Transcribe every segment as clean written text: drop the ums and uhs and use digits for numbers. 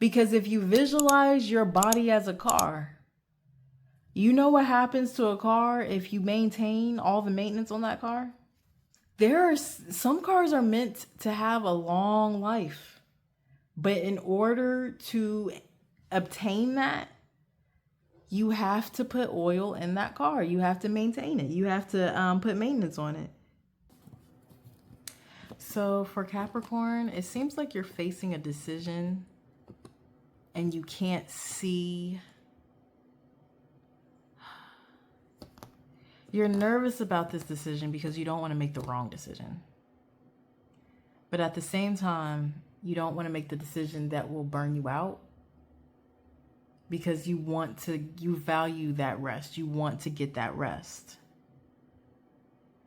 Because if you visualize your body as a car, you know what happens to a car if you maintain all the maintenance on that car? Some cars are meant to have a long life, but in order to obtain that, you have to put oil in that car. You have to maintain it. You have to put maintenance on it. So for Capricorn, it seems like you're facing a decision and you can't see. You're nervous about this decision because you don't want to make the wrong decision. But at the same time, you don't want to make the decision that will burn you out because you value that rest. You want to get that rest.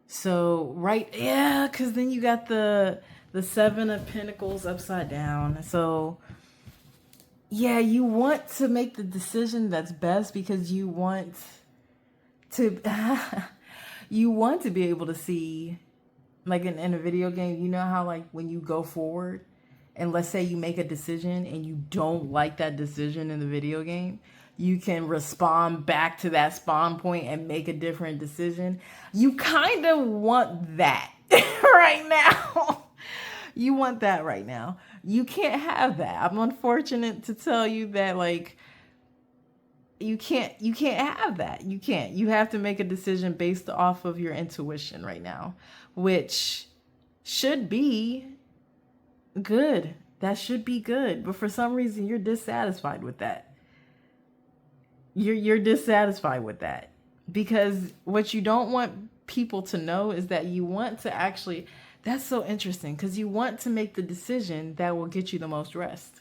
So, because then you got the Seven of Pentacles upside down. So, yeah, you want to make the decision that's best because you want to be able to see, like in a video game, you know how like when you go forward and let's say you make a decision and you don't like that decision in the video game, you can respond back to that spawn point and make a different decision. You kind of want that right now. You want that right now. You can't have that. I'm unfortunate to tell you that, like, you can't have that. You can't. You have to make a decision based off of your intuition right now, which should be good. That should be good. But for some reason, you're dissatisfied with that. You're dissatisfied with that because what you don't want people to know is that you want to actually, that's so interesting because you want to make the decision that will get you the most rest,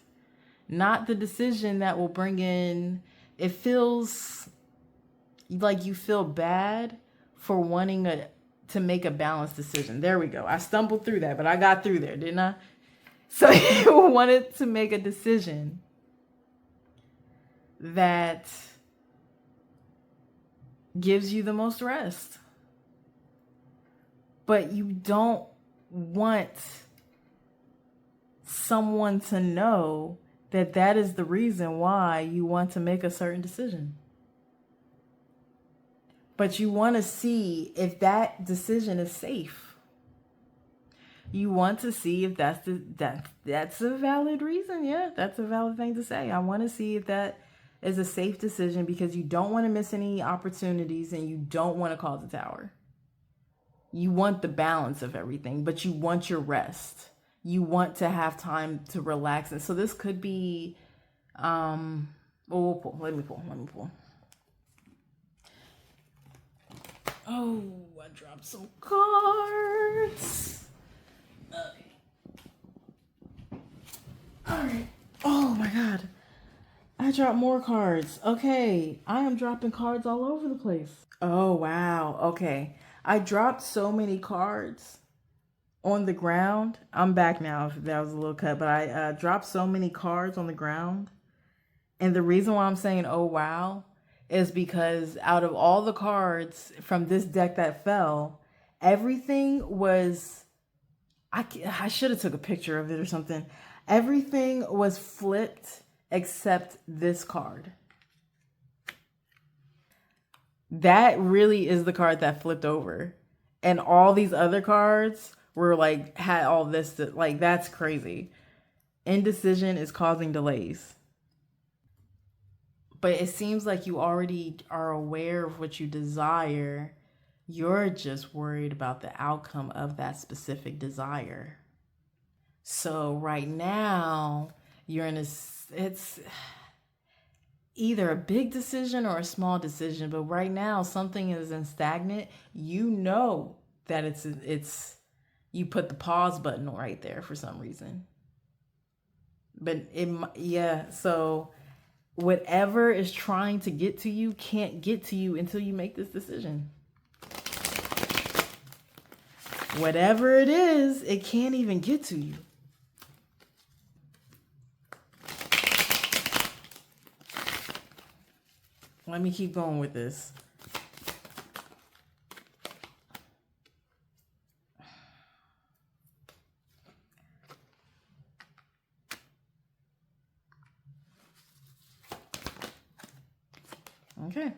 not the decision that will bring in, it feels like you feel bad for wanting to make a balanced decision. There we go. I stumbled through that, but I got through there, didn't I? So you wanted to make a decision that gives you the most rest. But you don't want someone to know that that is the reason why you want to make a certain decision. But you want to see if that decision is safe. You want to see if that's a valid reason. Yeah, that's a valid thing to say. I want to see if that is a safe decision because you don't want to miss any opportunities and you don't want to cause a tower. You want the balance of everything, but you want your rest. You want to have time to relax. And so this could be, let me pull. Oh, I dropped some cards. All right. Oh my God. I dropped more cards. Okay. I am dropping cards all over the place. Oh, wow. Okay. I dropped so many cards on the ground. I'm back now if that was a little cut, but I dropped so many cards on the ground. And the reason why I'm saying, oh, wow, is because out of all the cards from this deck that fell, everything was, I should have took a picture of it or something. Everything was flipped except this card. That really is the card that flipped over. And all these other cards were like, had all this, like, that's crazy. Indecision is causing delays. But it seems like you already are aware of what you desire. You're just worried about the outcome of that specific desire. So right now, you're in it's either a big decision or a small decision. But right now, something is in stagnant. You know that it's you put the pause button right there for some reason. But so whatever is trying to get to you can't get to you until you make this decision. Whatever it is, it can't even get to you. Let me keep going with this. Okay.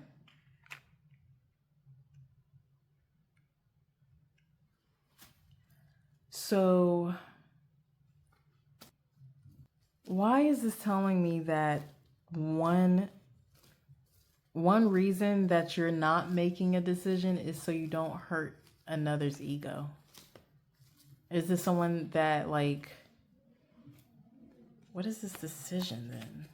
So why is this telling me that one reason that you're not making a decision is so you don't hurt another's ego? Is this someone that, like, what is this decision then?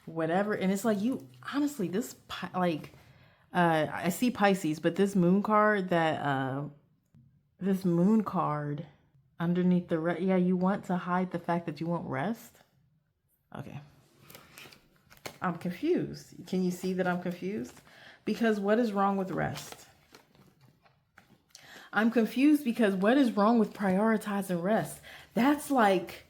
Whatever. And it's like, you honestly, this, like, I see Pisces, but this moon card underneath the yeah, you want to hide the fact that you want rest. Okay. I'm confused. Can you see that I'm confused? Because what is wrong with rest? I'm confused because what is wrong with prioritizing rest? That's like,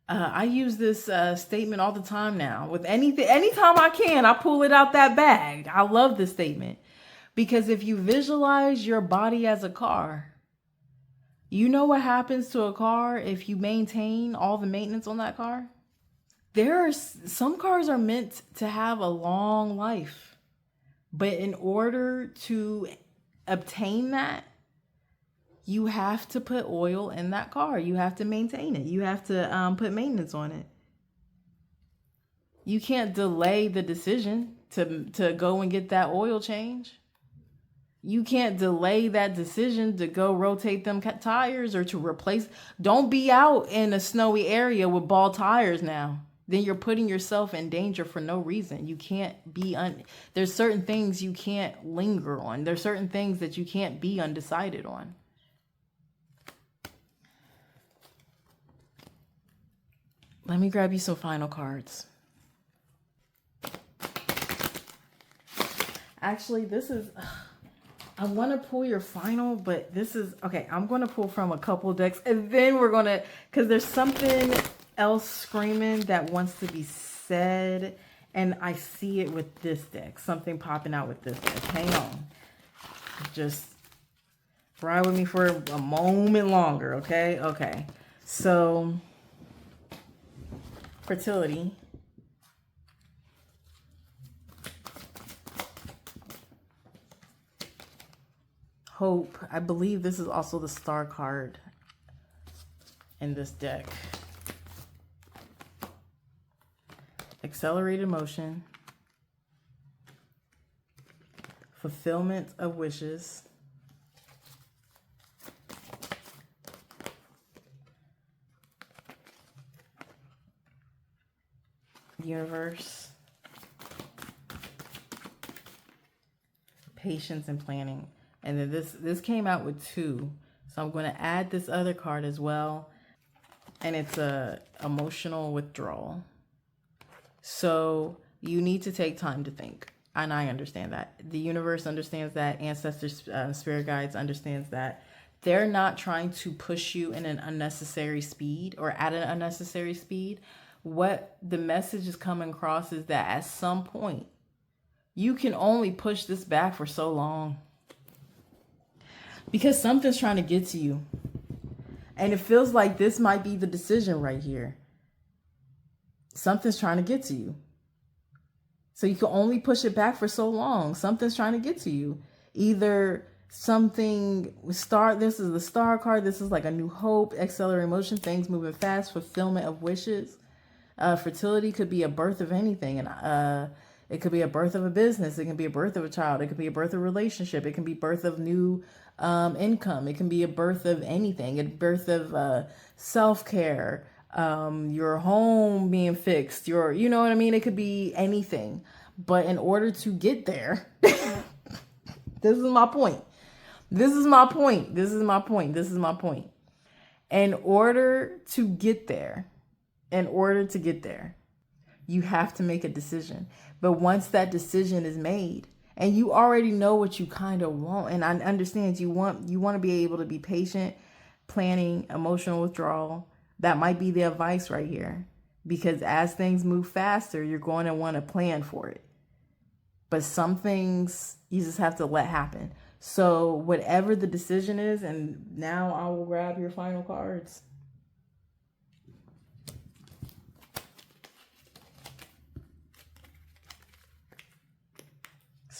I use this statement all the time now. With anything, anytime I can, I pull it out that bag. I love this statement. Because if you visualize your body as a car, you know what happens to a car if you maintain all the maintenance on that car? Some cars are meant to have a long life. But in order to obtain that, you have to put oil in that car. You have to maintain it. You have to put maintenance on it. You can't delay the decision to go and get that oil change. You can't delay that decision to go rotate them tires or to replace. Don't be out in a snowy area with bald tires now. Then you're putting yourself in danger for no reason. You can't be there's certain things you can't linger on. There's certain things that you can't be undecided on. Let me grab you some final cards. Actually, this is, I want to pull your final, but this is, okay, I'm going to pull from a couple decks and then we're going to, because there's something else screaming that wants to be said. And I see it with this deck, something popping out with this deck. Hang on. Just ride with me for a moment longer, okay? Okay. So, fertility. Hope. I believe this is also the star card in this deck. Accelerated motion. Fulfillment of wishes. Universe. Patience and planning. And then this came out with 2. So I'm going to add this other card as well. And it's a emotional withdrawal. So you need to take time to think. And I understand that. The universe understands that. Ancestors, spirit guides understands that. They're not trying to push you in an unnecessary speed or at an unnecessary speed. What the message is coming across is that at some point, you can only push this back for so long. Because something's trying to get to you. And it feels like this might be the decision right here. Something's trying to get to you. So you can only push it back for so long. Something's trying to get to you. Either something, this is the star card. This is like a new hope, accelerated emotion, things moving fast, fulfillment of wishes. Fertility could be a birth of anything. And it could be a birth of a business. It can be a birth of a child. It could be a birth of a relationship. It can be birth of new income. It can be a birth of anything. A birth of self-care, your home being fixed, you know what I mean? It could be anything. But in order to get there, this is my point. This is my point. This is my point. This is my point. In order to get there, you have to make a decision. But once that decision is made, and you already know what you kind of want, and I understand you want to be able to be patient, planning, emotional withdrawal. That might be the advice right here. Because as things move faster, you're going to want to plan for it. But some things you just have to let happen. So whatever the decision is, and now I will grab your final cards.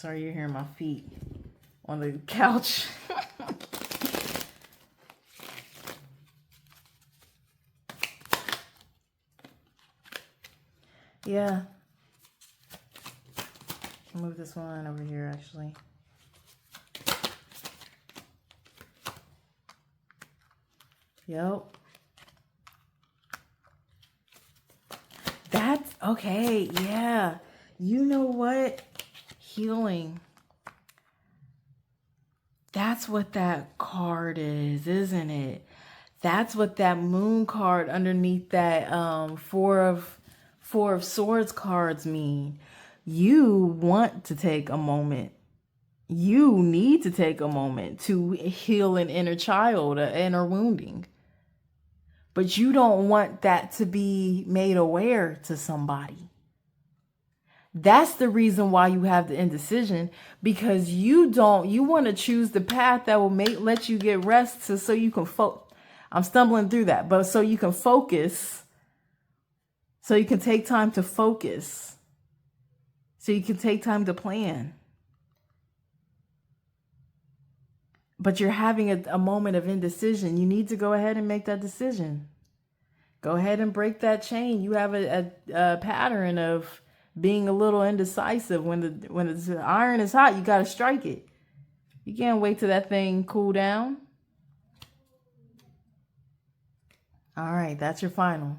Sorry you're hearing my feet on the couch. Yeah. I'll move this one over here, actually. Yep. That's okay. Yeah. You know what? Healing. That's what that card is, isn't it? That's what that moon card underneath that four of swords cards mean. You want to take a moment. You need to take a moment to heal an inner child, an inner wounding. But you don't want that to be made aware to somebody. That's the reason why you have the indecision, because you want to choose the path that will let you get rest so you can I'm stumbling through that, but so you can focus, so you can take time to focus, so you can take time to plan. But you're having a moment of indecision. You need to go ahead and make that decision. Go ahead and break that chain. You have a pattern of being a little indecisive. When the iron is hot, you got to strike it. You can't wait till that thing cool down. All right, that's your final.